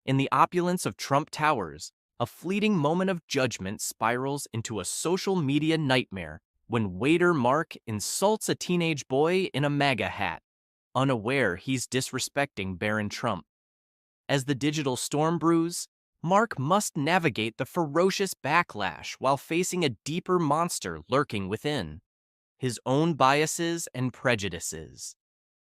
In the opulence of Trump Towers, a fleeting moment of judgment spirals into a social media nightmare when waiter Mark insults a teenage boy in a MAGA hat, unaware he's disrespecting Barron Trump. As the digital storm brews, Mark must navigate the ferocious backlash while facing a deeper monster lurking within, his own biases and prejudices.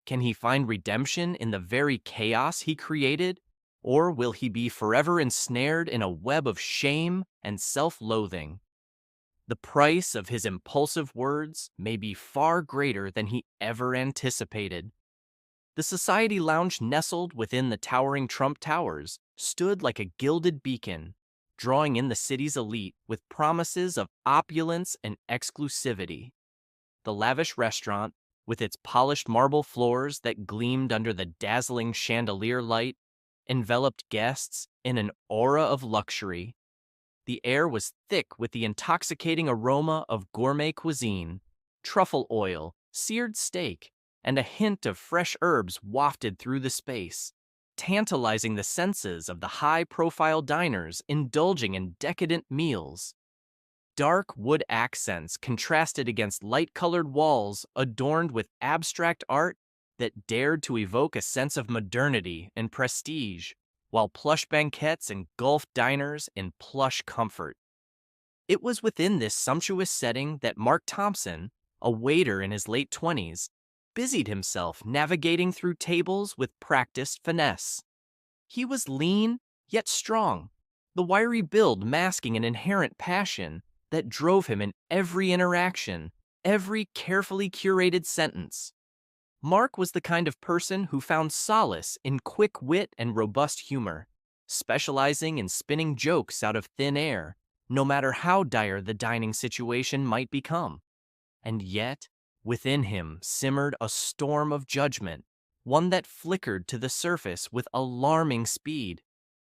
Can he find redemption in the very chaos he created? Or will he be forever ensnared in a web of shame and self-loathing? The price of his impulsive words may be far greater than he ever anticipated. The Society Lounge nestled within the towering Trump Towers stood like a gilded beacon, drawing in the city's elite with promises of opulence and exclusivity. The lavish restaurant, with its polished marble floors that gleamed under the dazzling chandelier light, enveloped guests in an aura of luxury. The air was thick with the intoxicating aroma of gourmet cuisine, truffle oil, seared steak, and a hint of fresh herbs wafted through the space, tantalizing the senses of the high-profile diners indulging in decadent meals. Dark wood accents contrasted against light-colored walls adorned with abstract art that dared to evoke a sense of modernity and prestige, while plush banquettes engulfed diners in plush comfort. It was within this sumptuous setting that Mark Thompson, a waiter in his late 20s, busied himself navigating through tables with practiced finesse. He was lean, yet strong, the wiry build masking an inherent passion that drove him in every interaction, every carefully curated sentence. Mark was the kind of person who found solace in quick wit and robust humor, specializing in spinning jokes out of thin air, no matter how dire the dining situation might become. And yet, within him simmered a storm of judgment, one that flickered to the surface with alarming speed,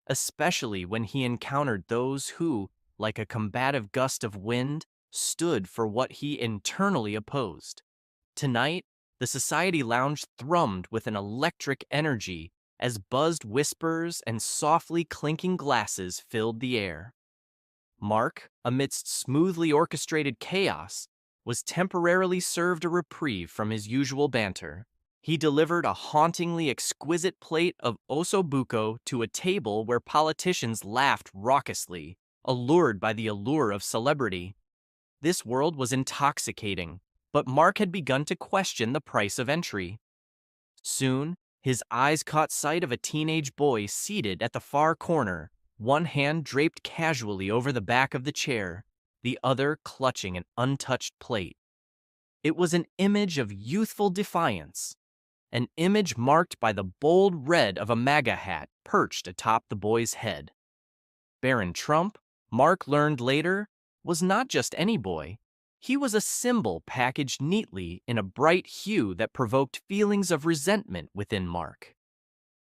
especially when he encountered those who, like a combative gust of wind, stood for what he internally opposed. Tonight, the Society Lounge thrummed with an electric energy as buzzed whispers and softly clinking glasses filled the air. Mark, amidst smoothly orchestrated chaos, was temporarily served a reprieve from his usual banter. He delivered a hauntingly exquisite plate of ossobuco to a table where politicians laughed raucously, allured by the allure of celebrity. This world was intoxicating, but Mark had begun to question the price of entry. Soon, his eyes caught sight of a teenage boy seated at the far corner, one hand draped casually over the back of the chair, the other clutching an untouched plate. It was an image of youthful defiance, an image marked by the bold red of a MAGA hat perched atop the boy's head. Barron Trump, Mark learned later, was not just any boy. He was a symbol packaged neatly in a bright hue that provoked feelings of resentment within Mark.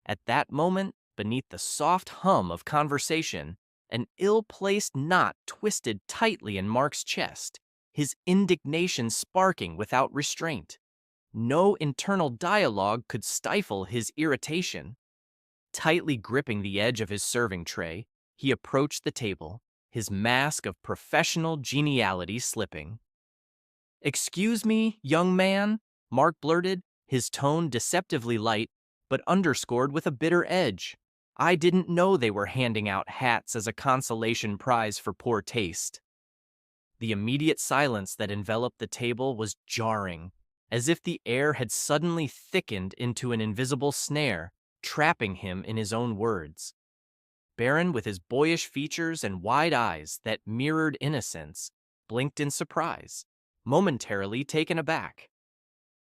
At that moment, beneath the soft hum of conversation, an ill-placed knot twisted tightly in Mark's chest, his indignation sparking without restraint. No internal dialogue could stifle his irritation. Tightly gripping the edge of his serving tray, he approached the table, his mask of professional geniality slipping. "Excuse me, young man," Mark blurted, his tone deceptively light, but underscored with a bitter edge. "I didn't know they were handing out hats as a consolation prize for poor taste." The immediate silence that enveloped the table was jarring, as if the air had suddenly thickened into an invisible snare, trapping him in his own words. Barron, with his boyish features and wide eyes that mirrored innocence, blinked in surprise, momentarily taken aback.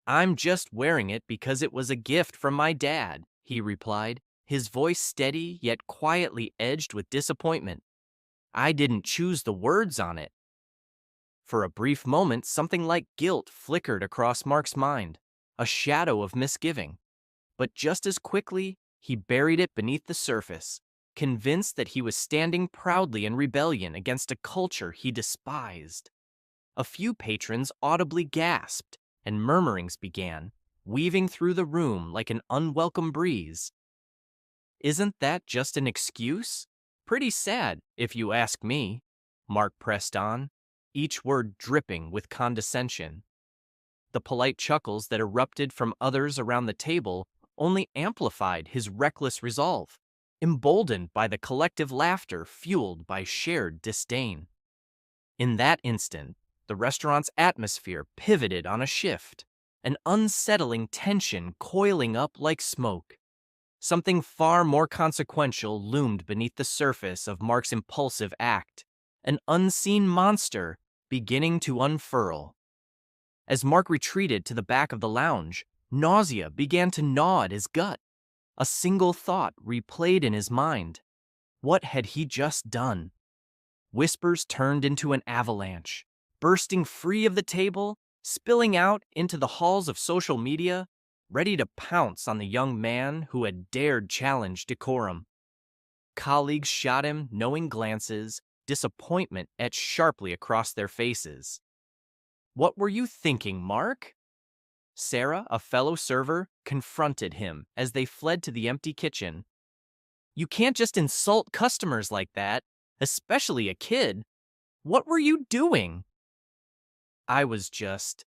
"I'm just wearing it because it was a gift from my dad," he replied, his voice steady yet quietly edged with disappointment. "I didn't choose the words on it." For a brief moment, something like guilt flickered across Mark's mind, a shadow of misgiving. But just as quickly, he buried it beneath the surface, convinced that he was standing proudly in rebellion against a culture he despised. A few patrons audibly gasped, and murmurings began, weaving through the room like an unwelcome breeze. Isn't that just an excuse? Pretty sad, if you ask me. Mark pressed on, each word dripping with condescension. The polite chuckles that erupted from others around the table only amplified his reckless resolve, emboldened by the collective laughter fueled by shared disdain. In that instant, the restaurant's atmosphere pivoted on a shift, an unsettling tension coiling up like smoke. Something far more consequential loomed beneath the surface of Mark's impulsive act, an unseen monster beginning to unfurl. As Mark retreated to the back of the lounge, nausea began to gnaw at his gut. A single thought replayed in his mind. What had he just done? Whispers turned into an avalanche, bursting free of the table, spilling out into the halls of social media, ready to pounce on the young man who had dared challenge decorum. Colleagues shot him knowing glances, disappointment etched sharply across their faces. "What were you thinking, Mark?" Sarah, a fellow server, confronted him as they fled to the empty kitchen. "You can't just insult customers like that, especially a kid. What were you doing?" "I was just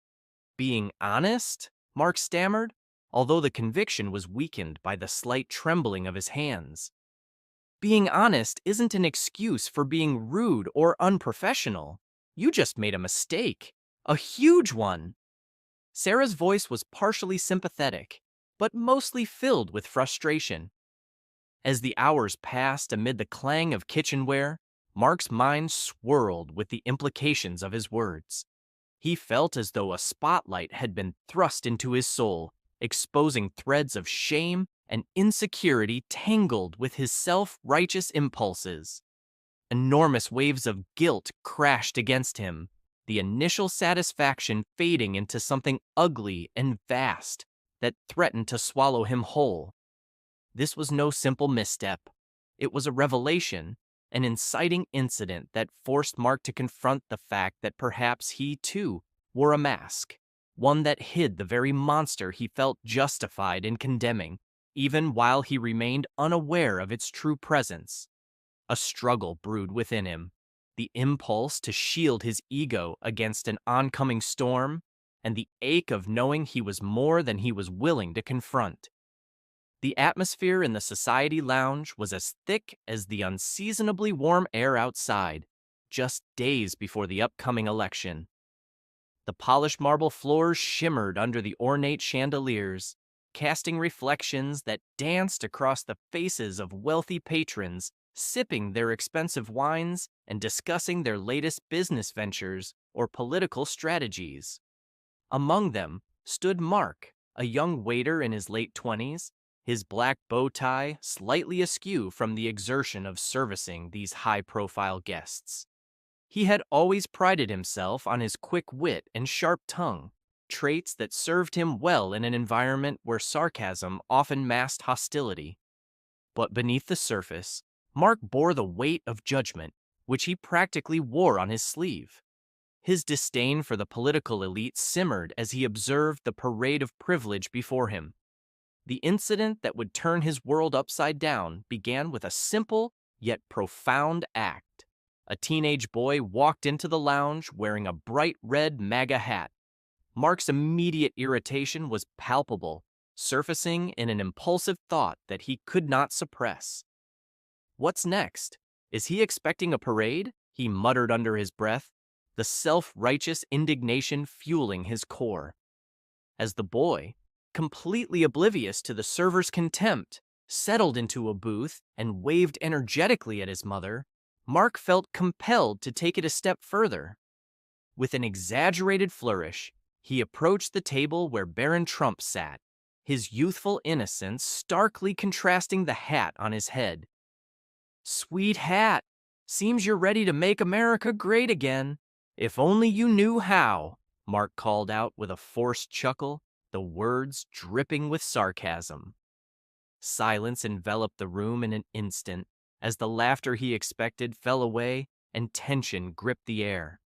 being honest," Mark stammered, although the conviction was weakened by the slight trembling of his hands. "Being honest isn't an excuse for being rude or unprofessional. You just made a mistake. A huge one." Sarah's voice was partially sympathetic, but mostly filled with frustration. As the hours passed amid the clang of kitchenware, Mark's mind swirled with the implications of his words. He felt as though a spotlight had been thrust into his soul, exposing threads of shame and insecurity tangled with his self-righteous impulses. Enormous waves of guilt crashed against him, the initial satisfaction fading into something ugly and vast that threatened to swallow him whole. This was no simple misstep. It was a revelation, an inciting incident that forced Mark to confront the fact that perhaps he, too, wore a mask, one that hid the very monster he felt justified in condemning, even while he remained unaware of its true presence. A struggle brewed within him, the impulse to shield his ego against an oncoming storm, and the ache of knowing he was more than he was willing to confront. The atmosphere in the society lounge was as thick as the unseasonably warm air outside, just days before the upcoming election. The polished marble floors shimmered under the ornate chandeliers, casting reflections that danced across the faces of wealthy patrons, sipping their expensive wines and discussing their latest business ventures or political strategies. Among them stood Mark, a young waiter in his late 20s, his black bow tie slightly askew from the exertion of servicing these high-profile guests. He had always prided himself on his quick wit and sharp tongue, traits that served him well in an environment where sarcasm often masked hostility. But beneath the surface, Mark bore the weight of judgment, which he practically wore on his sleeve. His disdain for the political elite simmered as he observed the parade of privilege before him. The incident that would turn his world upside down began with a simple yet profound act. A teenage boy walked into the lounge wearing a bright red MAGA hat. Mark's immediate irritation was palpable, surfacing in an impulsive thought that he could not suppress. "What's next? Is he expecting a parade?" he muttered under his breath, the self-righteous indignation fueling his core. As the boy, completely oblivious to the server's contempt, settled into a booth and waved energetically at his mother, Mark felt compelled to take it a step further. With an exaggerated flourish, he approached the table where Barron Trump sat, his youthful innocence starkly contrasting the hat on his head. "Sweet hat, seems you're ready to make America great again. If only you knew how," Mark called out with a forced chuckle, the words dripping with sarcasm. Silence enveloped the room in an instant, as the laughter he expected fell away and tension gripped the air.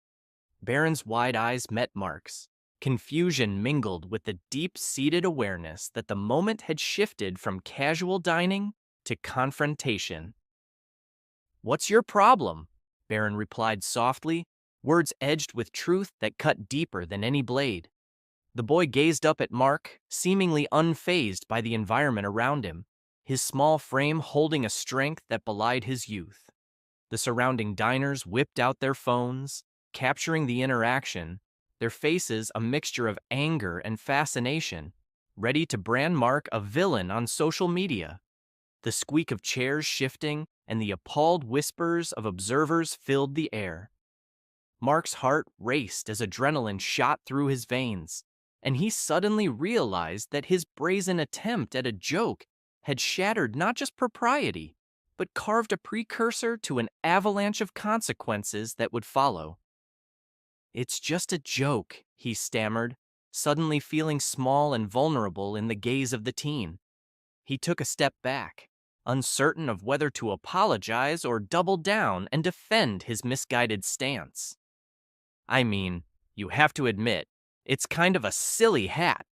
Barron's wide eyes met Mark's. Confusion mingled with the deep-seated awareness that the moment had shifted from casual dining to confrontation. "What's your problem?" Barron replied softly, words edged with truth that cut deeper than any blade. The boy gazed up at Mark, seemingly unfazed by the environment around him, his small frame holding a strength that belied his youth. The surrounding diners whipped out their phones, capturing the interaction, their faces a mixture of anger and fascination, ready to brand Mark a villain on social media. The squeak of chairs shifting and the appalled whispers of observers filled the air. Mark's heart raced as adrenaline shot through his veins, and he suddenly realized that his brazen attempt at a joke had shattered not just propriety, but carved a precursor to an avalanche of consequences that would follow. "It's just a joke," he stammered, suddenly feeling small and vulnerable in the gaze of the teen. He took a step back, uncertain of whether to apologize or double down and defend his misguided stance. "I mean, you have to admit, it's kind of a silly hat."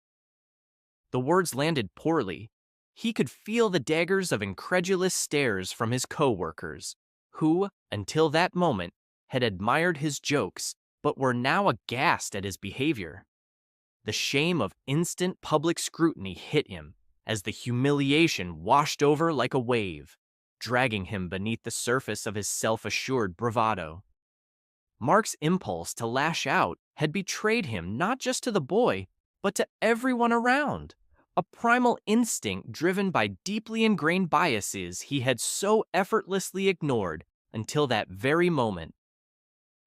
The words landed poorly. He could feel the daggers of incredulous stares from his co-workers, who, until that moment, had admired his jokes but were now aghast at his behavior. The shame of instant public scrutiny hit him as the humiliation washed over like a wave, dragging him beneath the surface of his self-assured bravado. Mark's impulse to lash out had betrayed him not just to the boy, but to everyone around, a primal instinct driven by deeply ingrained biases he had so effortlessly ignored until that very moment.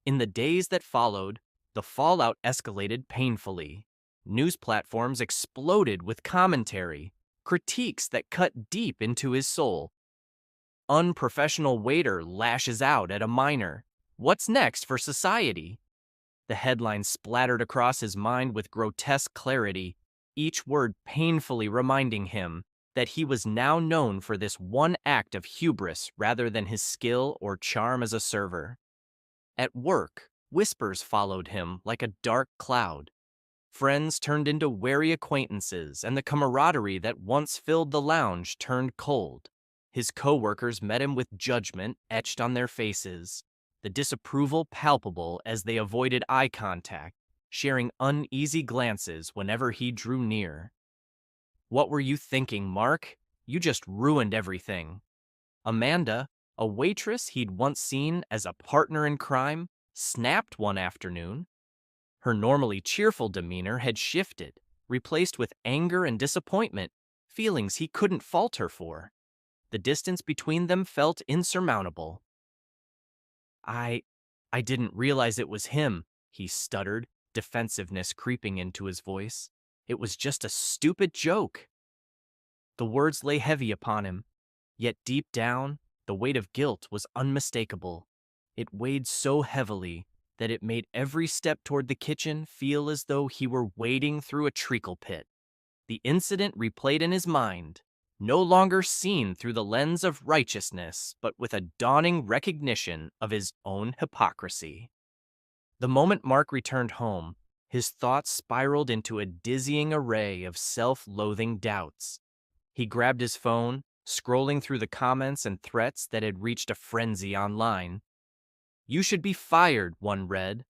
In the days that followed, the fallout escalated painfully. News platforms exploded with commentary, critiques that cut deep into his soul. "Unprofessional waiter lashes out at a minor. What's next for society?" The headlines splattered across his mind with grotesque clarity, each word painfully reminding him that he was now known for this one act of hubris rather than his skill or charm as a server. At work, whispers followed him like a dark cloud. Friends turned into wary acquaintances, and the camaraderie that once filled the lounge turned cold. His co-workers met him with judgment etched on their faces, the disapproval palpable as they avoided eye contact, sharing uneasy glances whenever he drew near. "What were you thinking, Mark? You just ruined everything." Amanda, a waitress he'd once seen as a partner in crime, snapped one afternoon. Her normally cheerful demeanor had shifted, replaced with anger and disappointment, feelings he couldn't fault her for. The distance between them felt insurmountable. I didn't realize it was him," he stuttered, defensiveness creeping into his voice. "It was just a stupid joke." The words lay heavy upon him, yet deep down, the weight of guilt was unmistakable. It weighed so heavily that it made every step toward the kitchen feel as though he were wading through a treacle pit. The incident replayed in his mind, no longer seen through the lens of righteousness, but with a dawning recognition of his own hypocrisy. The moment Mark returned home, his thoughts spiraled into a dizzying array of self-loathing doubts. He grabbed his phone, scrolling through the comments and threats that had reached a frenzy online. "You should be fired," one read.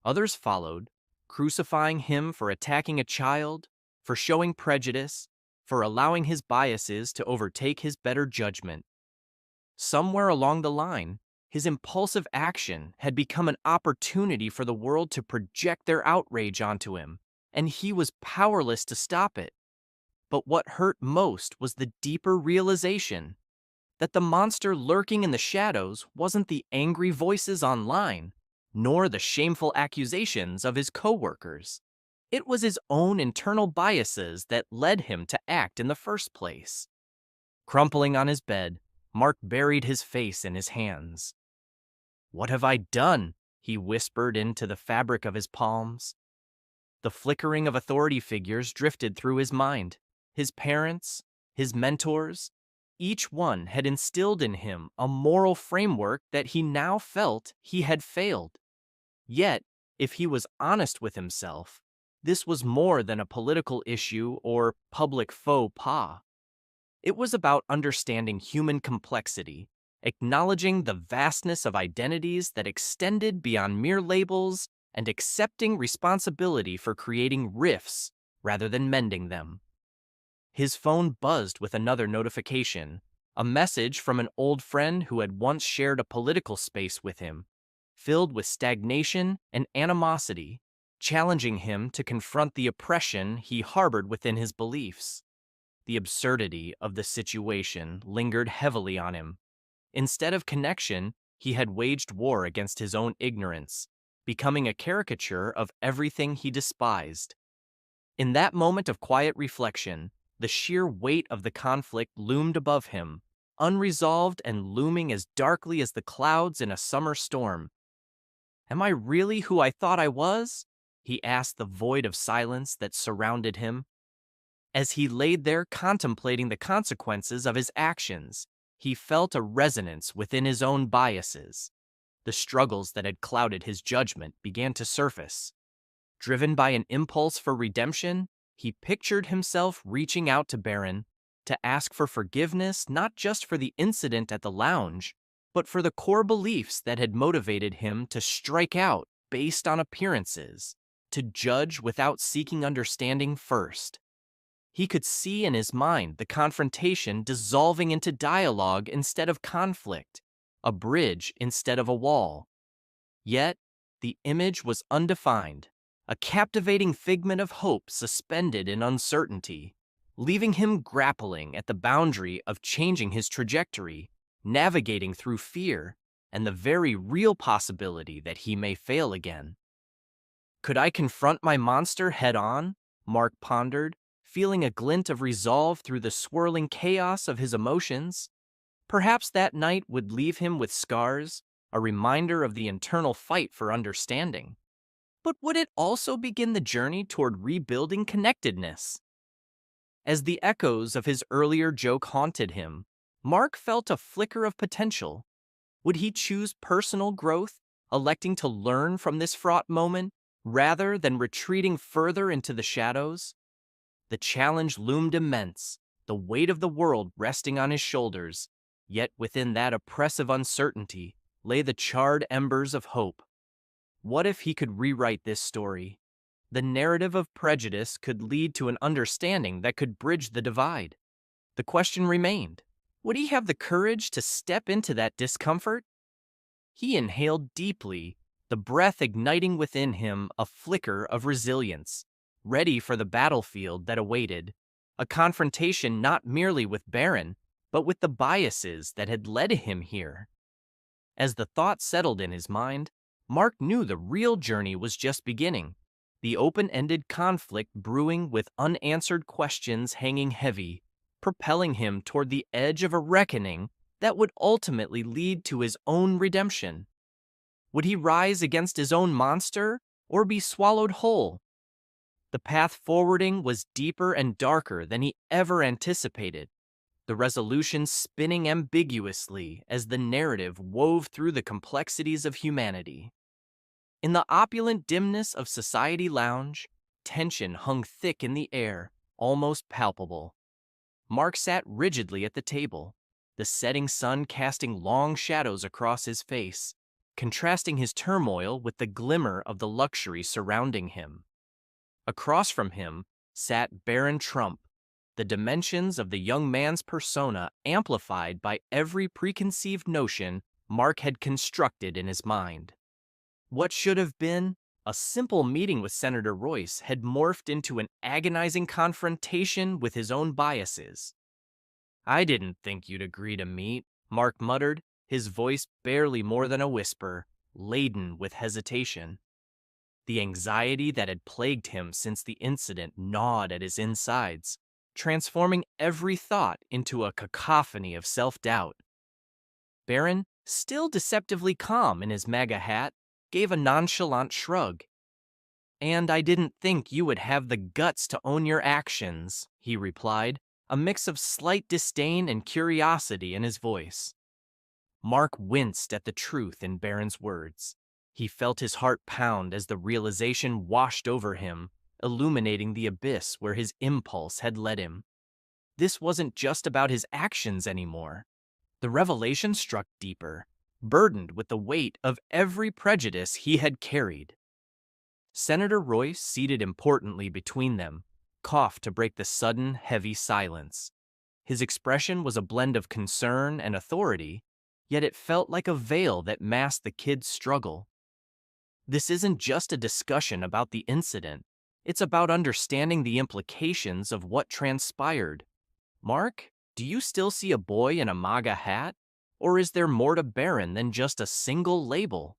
Others followed, crucifying him for attacking a child, for showing prejudice, for allowing his biases to overtake his better judgment. Somewhere along the line, his impulsive action had become an opportunity for the world to project their outrage onto him, and he was powerless to stop it. But what hurt most was the deeper realization that the monster lurking in the shadows wasn't the angry voices online, nor the shameful accusations of his coworkers. It was his own internal biases that led him to act in the first place. Crumpling on his bed, Mark buried his face in his hands. "What have I done?" he whispered into the fabric of his palms. The flickering of authority figures drifted through his mind. His parents, his mentors, each one had instilled in him a moral framework that he now felt he had failed. Yet, if he was honest with himself, this was more than a political issue or public faux pas. It was about understanding human complexity, acknowledging the vastness of identities that extended beyond mere labels, and accepting responsibility for creating rifts rather than mending them. His phone buzzed with another notification, a message from an old friend who had once shared a political space with him, filled with stagnation and animosity, challenging him to confront the oppression he harbored within his beliefs. The absurdity of the situation lingered heavily on him. Instead of connection, he had waged war against his own ignorance, becoming a caricature of everything he despised. In that moment of quiet reflection, the sheer weight of the conflict loomed above him, unresolved and looming as darkly as the clouds in a summer storm. "Am I really who I thought I was?" he asked the void of silence that surrounded him. As he laid there contemplating the consequences of his actions, he felt a resonance within his own biases. The struggles that had clouded his judgment began to surface. Driven by an impulse for redemption, he pictured himself reaching out to Barron to ask for forgiveness not just for the incident at the lounge, but for the core beliefs that had motivated him to strike out based on appearances, to judge without seeking understanding first. He could see in his mind the confrontation dissolving into dialogue instead of conflict, a bridge instead of a wall. Yet, the image was undefined, a captivating figment of hope suspended in uncertainty, leaving him grappling at the boundary of changing his trajectory, navigating through fear, and the very real possibility that he may fail again. Could I confront my monster head-on? Mark pondered, feeling a glint of resolve through the swirling chaos of his emotions. Perhaps that night would leave him with scars, a reminder of the internal fight for understanding. But would it also begin the journey toward rebuilding connectedness? As the echoes of his earlier joke haunted him, Mark felt a flicker of potential. Would he choose personal growth, electing to learn from this fraught moment, rather than retreating further into the shadows? The challenge loomed immense, the weight of the world resting on his shoulders, yet within that oppressive uncertainty lay the charred embers of hope. What if he could rewrite this story? The narrative of prejudice could lead to an understanding that could bridge the divide. The question remained, would he have the courage to step into that discomfort? He inhaled deeply, the breath igniting within him a flicker of resilience, ready for the battlefield that awaited, a confrontation not merely with Barron, but with the biases that had led him here. As the thought settled in his mind, Mark knew the real journey was just beginning, the open-ended conflict brewing with unanswered questions hanging heavy, propelling him toward the edge of a reckoning that would ultimately lead to his own redemption. Would he rise against his own monster, or be swallowed whole? The path forwarding was deeper and darker than he ever anticipated, the resolution spinning ambiguously as the narrative wove through the complexities of humanity. In the opulent dimness of Society Lounge, tension hung thick in the air, almost palpable. Mark sat rigidly at the table, the setting sun casting long shadows across his face, contrasting his turmoil with the glimmer of the luxury surrounding him. Across from him sat Barron Trump, the dimensions of the young man's persona amplified by every preconceived notion Mark had constructed in his mind. What should have been a simple meeting with Senator Royce had morphed into an agonizing confrontation with his own biases. "I didn't think you'd agree to meet," Mark muttered, his voice barely more than a whisper, laden with hesitation. The anxiety that had plagued him since the incident gnawed at his insides, transforming every thought into a cacophony of self-doubt. Barron, still deceptively calm in his MAGA hat, gave a nonchalant shrug. "And I didn't think you would have the guts to own your actions," he replied, a mix of slight disdain and curiosity in his voice. Mark winced at the truth in Barron's words. He felt his heart pound as the realization washed over him, illuminating the abyss where his impulse had led him. This wasn't just about his actions anymore. The revelation struck deeper, burdened with the weight of every prejudice he had carried. Senator Royce, seated importantly between them, coughed to break the sudden, heavy silence. His expression was a blend of concern and authority, yet it felt like a veil that masked the kid's struggle. This isn't just a discussion about the incident. It's about understanding the implications of what transpired. Mark, do you still see a boy in a MAGA hat? Or is there more to Barron than just a single label?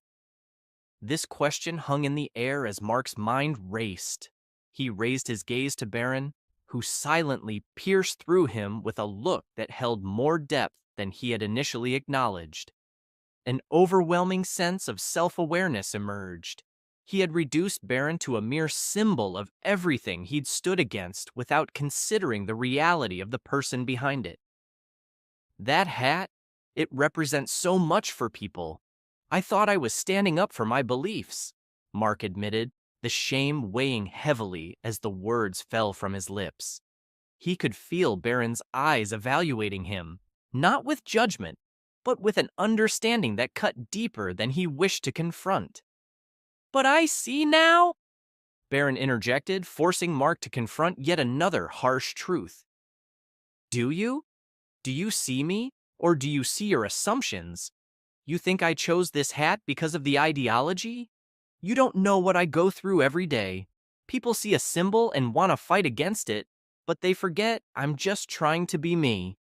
This question hung in the air as Mark's mind raced. He raised his gaze to Barron, who silently pierced through him with a look that held more depth than he had initially acknowledged. An overwhelming sense of self-awareness emerged. He had reduced Barron to a mere symbol of everything he'd stood against without considering the reality of the person behind it. That hat, it represents so much for people. I thought I was standing up for my beliefs, Mark admitted, the shame weighing heavily as the words fell from his lips. He could feel Barron's eyes evaluating him, not with judgment, but with an understanding that cut deeper than he wished to confront. "But I see now," Barron interjected, forcing Mark to confront yet another harsh truth. "Do you? Do you see me, or do you see your assumptions? You think I chose this hat because of the ideology? You don't know what I go through every day. People see a symbol and want to fight against it, but they forget I'm just trying to be me."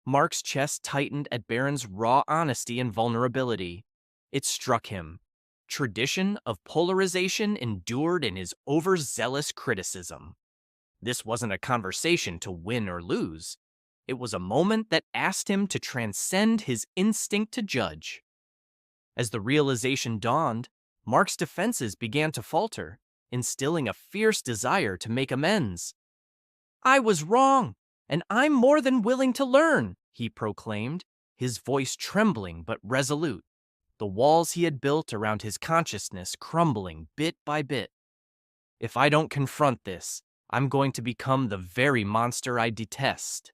Mark's chest tightened at Barron's raw honesty and vulnerability. It struck him. Tradition of polarization endured in his overzealous criticism. This wasn't a conversation to win or lose. It was a moment that asked him to transcend his instinct to judge. As the realization dawned, Mark's defenses began to falter, instilling a fierce desire to make amends. "I was wrong, and I'm more than willing to learn," he proclaimed, his voice trembling but resolute, the walls he had built around his consciousness crumbling bit by bit. "If I don't confront this, I'm going to become the very monster I detest."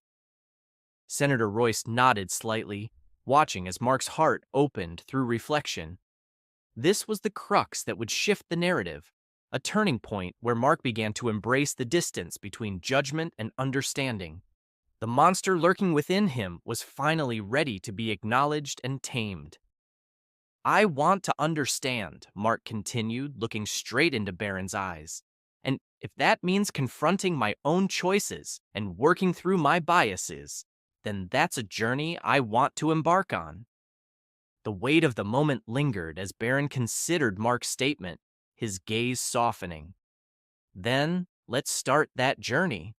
Senator Royce nodded slightly, watching as Mark's heart opened through reflection. This was the crux that would shift the narrative, a turning point where Mark began to embrace the distance between judgment and understanding. The monster lurking within him was finally ready to be acknowledged and tamed. "I want to understand," Mark continued, looking straight into Barron's eyes. "And if that means confronting my own choices and working through my biases, then that's a journey I want to embark on." The weight of the moment lingered as Barron considered Mark's statement, his gaze softening. "Then, let's start that journey."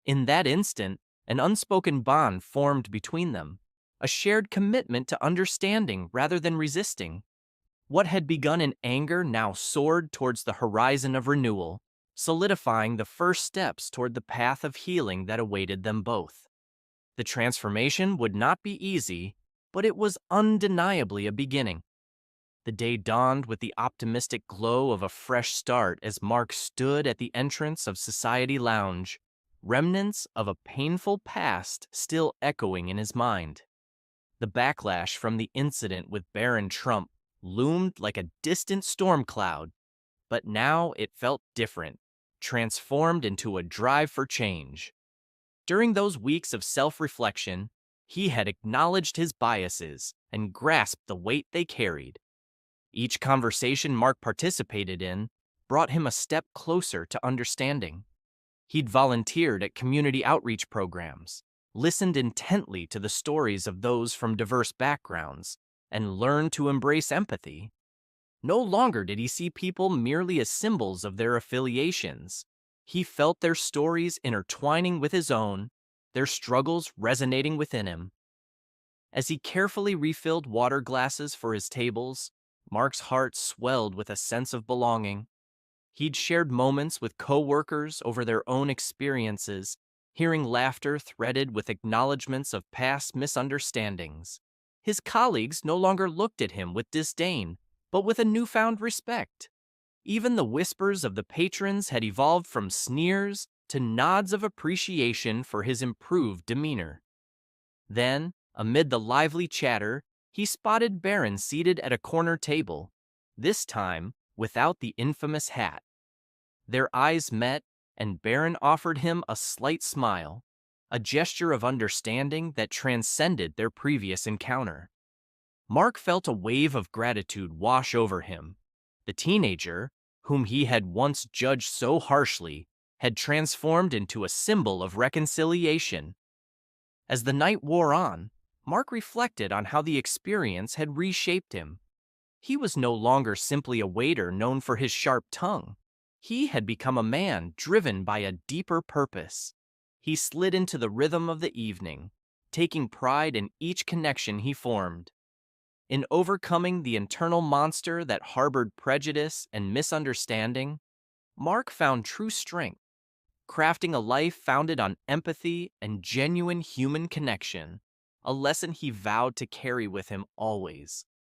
In that instant, an unspoken bond formed between them, a shared commitment to understanding rather than resisting. What had begun in anger now soared towards the horizon of renewal, solidifying the first steps toward the path of healing that awaited them both. The transformation would not be easy, but it was undeniably a beginning. The day dawned with the optimistic glow of a fresh start as Mark stood at the entrance of Society Lounge, remnants of a painful past still echoing in his mind. The backlash from the incident with Barron Trump loomed like a distant storm cloud, but now it felt different, transformed into a drive for change. During those weeks of self-reflection, he had acknowledged his biases and grasped the weight they carried. Each conversation Mark participated in brought him a step closer to understanding. He'd volunteered at community outreach programs, listened intently to the stories of those from diverse backgrounds, and learned to embrace empathy. No longer did he see people merely as symbols of their affiliations. He felt their stories intertwining with his own, their struggles resonating within him. As he carefully refilled water glasses for his tables, Mark's heart swelled with a sense of belonging. He'd shared moments with co-workers over their own experiences, hearing laughter threaded with acknowledgments of past misunderstandings. His colleagues no longer looked at him with disdain, but with a newfound respect. Even the whispers of the patrons had evolved from sneers to nods of appreciation for his improved demeanor. Then, amid the lively chatter, he spotted Barron seated at a corner table, this time without the infamous hat. Their eyes met, and Barron offered him a slight smile, a gesture of understanding that transcended their previous encounter. Mark felt a wave of gratitude wash over him. The teenager, whom he had once judged so harshly, had transformed into a symbol of reconciliation. As the night wore on, Mark reflected on how the experience had reshaped him. He was no longer simply a waiter known for his sharp tongue. He had become a man driven by a deeper purpose. He slid into the rhythm of the evening, taking pride in each connection he formed. In overcoming the internal monster that harbored prejudice and misunderstanding, Mark found true strength, crafting a life founded on empathy and genuine human connection, a lesson he vowed to carry with him always.